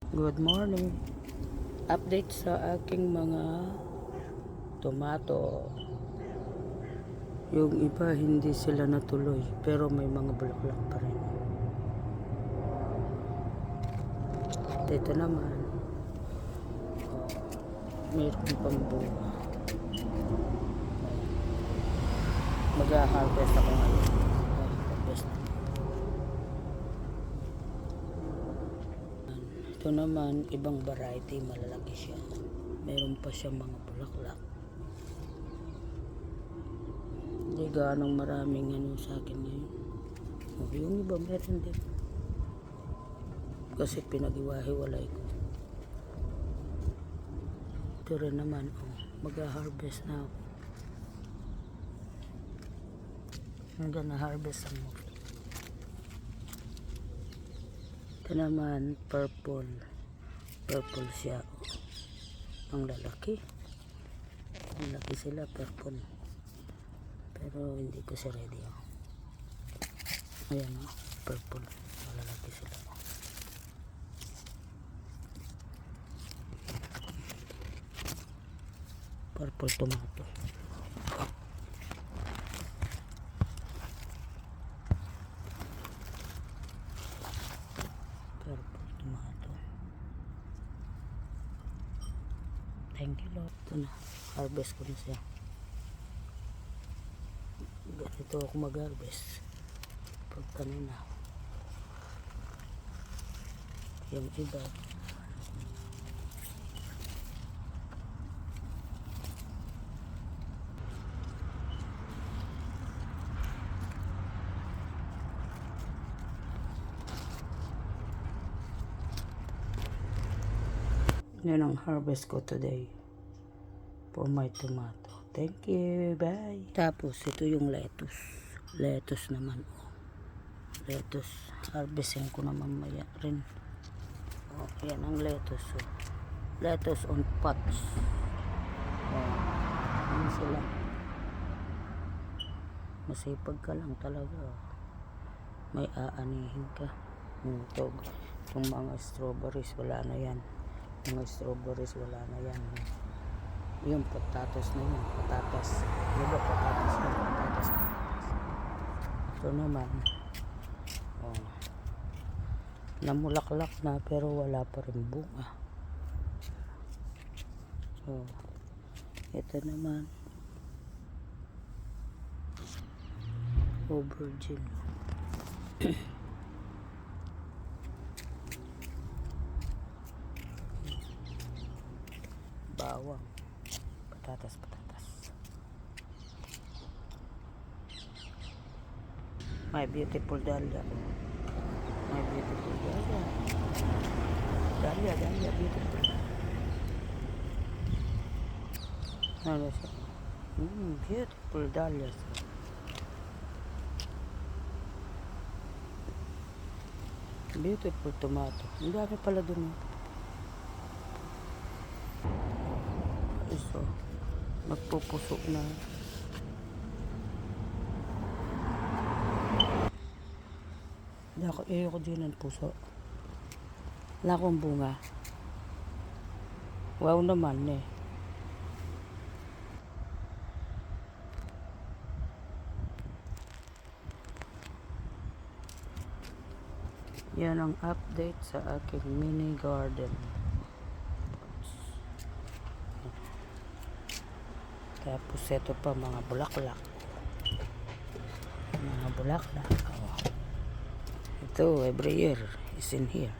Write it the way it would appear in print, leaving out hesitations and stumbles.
Good morning. Update sa aking mga tomato. Yung iba hindi sila natuloy pero may mga bulaklak pa rin. Ito naman, mayroon pang bunga. Mag-harvest ako ngayon. Harvest. Ito naman, ibang variety, malalaki siya. Meron pa siya mga bulaklak. Hindi ganong maraming sa akin ngayon. Yung iba meron din. Kasi pinag-iwahiwalay ko. Ito rin naman, mag-harvest na ako. I'm gonna harvest some more. Ito naman, purple. Purple siya. Ang lalaki. Ang laki sila, purple. Pero hindi ko siya ready. Ayan, purple. Malalaki sila. Purple tomato. Purple tomato. Thank you Lord. Ito na. Harvest ko na siya. Ganito ako mag-harvest. Pagka na. Yung iba. Yan ang harvest ko today for my tomato. Thank you. Bye. Tapos ito yung lettuce. Lettuce naman. Lettuce. Harvestin ko na mamaya rin. Yan ang lettuce. Lettuce on pots. Ano sila? Masipag ka lang talaga. May aanihin ka. Itong mga strawberries wala na yan. Mga strawberries wala na yan. Yung patatas na yun. Patatas. Diba patatas na? Patatas na. Ito naman. Namulaklak na pero wala pa rin bunga. Ito naman. Aubergine. Bawang. Patatas. My beautiful dahlia. My beautiful dahlia. Dahlia beautiful. Ano siya? Beautiful dahlia. Beautiful tomato. Ang dami pala dun. So, magpupusok na. Ayoko din ng puso. Wala akong bunga. Wow naman eh. Yan ang update sa aking mini garden. Tapos ito pa mga bulaklak. Mga bulaklak. Ito every year is in here.